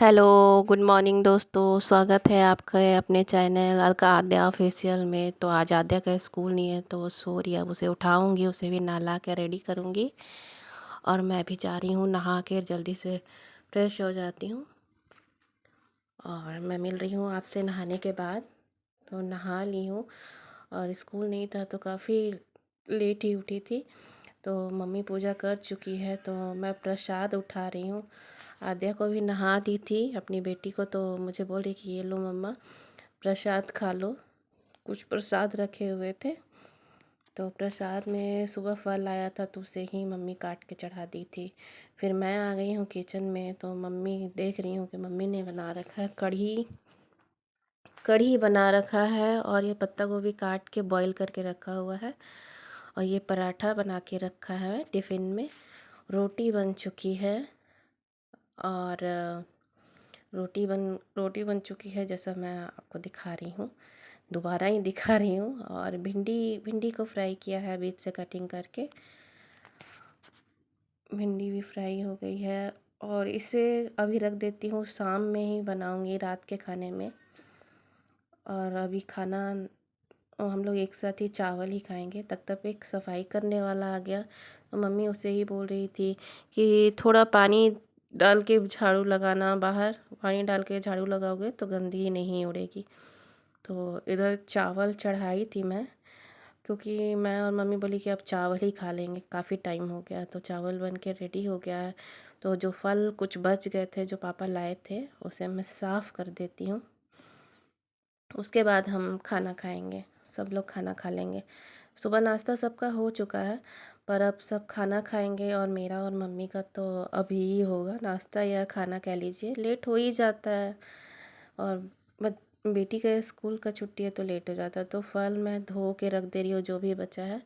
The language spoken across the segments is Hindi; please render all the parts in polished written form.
हेलो, गुड मॉर्निंग दोस्तों। स्वागत है आपका अपने चैनल अलका आद्या ऑफिशियल में। तो आज आद्या का स्कूल नहीं है तो वो सो रही है। अब उसे उठाऊंगी, उसे भी नहला के रेडी करूंगी और मैं भी जा रही हूँ नहा के जल्दी से फ्रेश हो जाती हूँ। और मैं मिल रही हूँ आपसे नहाने के बाद। तो नहा ली हूँ और स्कूल नहीं था तो काफ़ी लेट ही उठी थी। तो मम्मी पूजा कर चुकी है तो मैं प्रसाद उठा रही हूँ। आद्या को भी नहा दी थी अपनी बेटी को, तो मुझे बोल रही कि ये लो मम्मा प्रसाद खा लो। कुछ प्रसाद रखे हुए थे तो प्रसाद में सुबह फल आया था तो उसे ही मम्मी काट के चढ़ा दी थी। फिर मैं आ गई हूँ किचन में तो मम्मी देख रही हूँ कि मम्मी ने बना रखा है कढ़ी। कढ़ी बना रखा है और ये पत्ता गोभी काट के बॉईल करके रखा हुआ है और ये पराठा बना के रखा है टिफ़िन में। रोटी बन चुकी है और रोटी बन चुकी है जैसा मैं आपको दिखा रही हूँ, दोबारा ही दिखा रही हूँ। और भिंडी भिंडी को फ्राई किया है बीच से कटिंग करके। भिंडी भी फ्राई हो गई है और इसे अभी रख देती हूँ, शाम में ही बनाऊँगी रात के खाने में। और अभी खाना हम लोग एक साथ ही चावल ही खाएंगे। तब तक एक सफाई करने वाला आ गया तो मम्मी उसे ही बोल रही थी कि थोड़ा पानी डाल के झाड़ू लगाना, बाहर पानी डाल के झाड़ू लगाओगे तो गंदगी नहीं उड़ेगी। तो इधर चावल चढ़ाई थी मैं, क्योंकि मैं और मम्मी बोली कि अब चावल ही खा लेंगे, काफ़ी टाइम हो गया। तो चावल बन के रेडी हो गया है। तो जो फल कुछ बच गए थे जो पापा लाए थे उसे मैं साफ़ कर देती हूँ। उसके बाद हम खाना खाएंगे, सब लोग खाना खा लेंगे। सुबह नाश्ता सबका हो चुका है पर अब सब खाना खाएंगे और मेरा और मम्मी का तो अभी ही होगा, नाश्ता या खाना कह लीजिए। लेट हो ही जाता है और बेटी का स्कूल का छुट्टी है तो लेट हो जाता है। तो फल मैं धो के रख दे रही हूँ जो भी बचा है।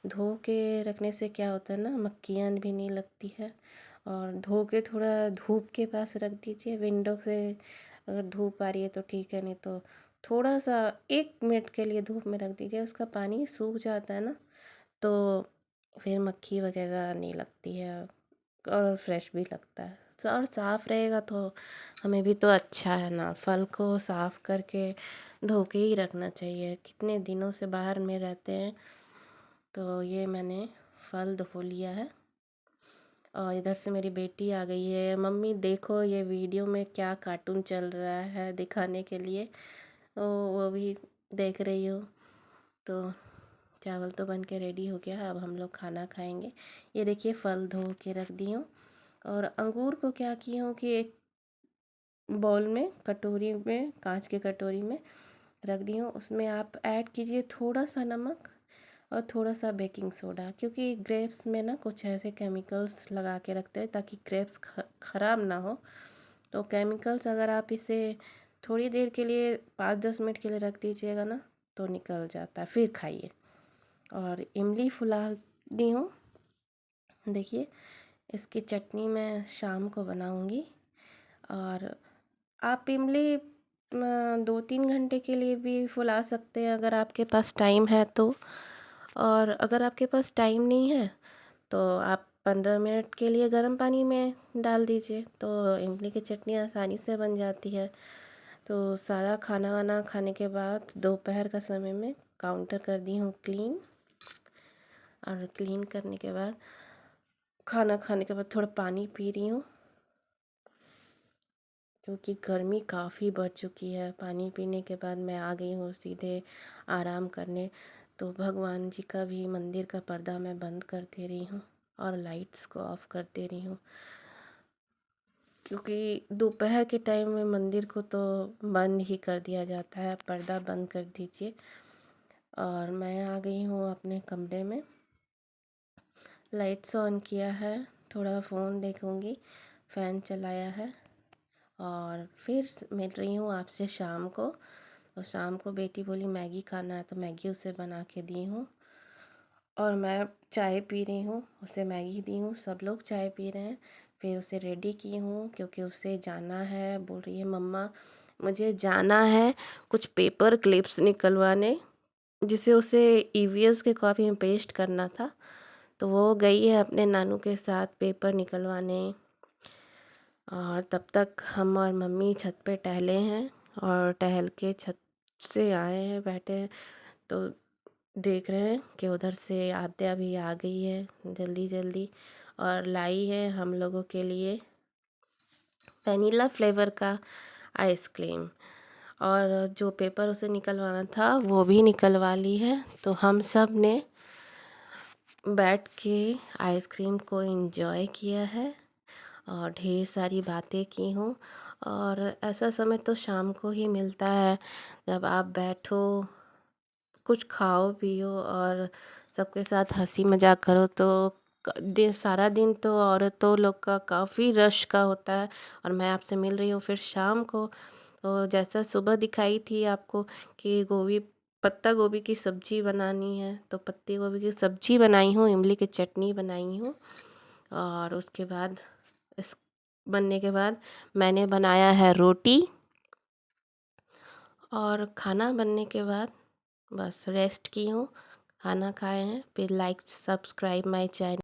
धो के रखने से क्या होता है ना, मक्खियाँ भी नहीं लगती है। और धो के थोड़ा धूप के पास रख दीजिए, विंडो से अगर धूप आ रही है तो ठीक है, नहीं तो थोड़ा सा 1 मिनट के लिए धूप में रख दीजिए, उसका पानी सूख जाता है ना तो फिर मक्खी वगैरह नहीं लगती है और फ्रेश भी लगता है। और साफ़ रहेगा तो हमें भी तो अच्छा है ना। फल को साफ़ करके धो के ही रखना चाहिए, कितने दिनों से बाहर में रहते हैं। तो ये मैंने फल धो लिया है और इधर से मेरी बेटी आ गई है। मम्मी देखो ये वीडियो में क्या कार्टून चल रहा है दिखाने के लिए, तो वो भी देख रही हूँ। तो चावल तो बन के रेडी हो गया, अब हम लोग खाना खाएंगे। ये देखिए फल धो के रख दी हूँ और अंगूर को क्या की हूँ कि एक बाउल में, कटोरी में, कांच के कटोरी में रख दी हूँ। उसमें आप ऐड कीजिए थोड़ा सा नमक और थोड़ा सा बेकिंग सोडा, क्योंकि ग्रेप्स में ना कुछ ऐसे केमिकल्स लगा के रखते हैं ताकि ग्रेप्स ख़राब ना हो। तो केमिकल्स अगर आप इसे थोड़ी देर के लिए 5-10 मिनट के लिए रख दीजिएगा ना तो निकल जाता है, फिर खाइए। और इमली फुला दी हूँ, देखिए इसकी चटनी मैं शाम को बनाऊँगी। और आप इमली 2-3 घंटे के लिए भी फुला सकते हैं अगर आपके पास टाइम है तो। और अगर आपके पास टाइम नहीं है तो आप 15 मिनट के लिए गर्म पानी में डाल दीजिए, तो इमली की चटनी आसानी से बन जाती है। तो सारा खाना वाना खाने के बाद दोपहर का समय में काउंटर कर दी हूँ क्लीन। और क्लीन करने के बाद खाना खाने के बाद थोड़ा पानी पी रही हूँ, क्योंकि गर्मी काफ़ी बढ़ चुकी है। पानी पीने के बाद मैं आ गई हूँ सीधे आराम करने। तो भगवान जी का भी मंदिर का पर्दा मैं बंद कर दे रही हूँ और लाइट्स को ऑफ कर दे रही हूँ, क्योंकि दोपहर के टाइम में मंदिर को तो बंद ही कर दिया जाता है, पर्दा बंद कर दीजिए। और मैं आ गई हूँ अपने कमरे में, लाइट्स ऑन किया है, थोड़ा फ़ोन देखूँगी, फ़ैन चलाया है और फिर मिल रही हूँ आपसे शाम को। तो शाम को बेटी बोली मैगी खाना है तो मैगी उसे बना के दी हूँ और मैं चाय पी रही हूँ, उसे मैगी दी हूँ, सब लोग चाय पी रहे हैं। फिर उसे रेडी की हूँ क्योंकि उसे जाना है, बोल रही है मम्मा मुझे जाना है कुछ पेपर क्लिप्स निकलवाने, जिसे उसे ईवीएस के कॉपी में पेस्ट करना था। तो वो गई है अपने नानू के साथ पेपर निकलवाने। और तब तक हम और मम्मी छत पे टहले हैं और टहल के छत से आए हैं, बैठे हैं तो देख रहे हैं कि उधर से आद्या भी आ गई है जल्दी जल्दी और लाई है हम लोगों के लिए वनीला फ्लेवर का आइसक्रीम। और जो पेपर उसे निकलवाना था वो भी निकलवा ली है, तो हम सब ने बैठ के आइसक्रीम को एंजॉय किया है और ढेर सारी बातें की हूँ। और ऐसा समय तो शाम को ही मिलता है जब आप बैठो, कुछ खाओ पियो और सबके साथ हंसी मजाक करो। तो सारा दिन तो औरतों लोग का काफ़ी रश का होता है और मैं आपसे मिल रही हूँ फिर शाम को। तो जैसा सुबह दिखाई थी आपको कि गोभी पत्ता गोभी की सब्जी बनानी है, तो पत्ती गोभी की सब्जी बनाई हूँ, इमली की चटनी बनाई हूँ। और उसके बाद इस बनने के बाद मैंने बनाया है रोटी। और खाना बनने के बाद बस रेस्ट की हूँ, खाना खाए हैं, फिर लाइक सब्सक्राइब माय चैनल।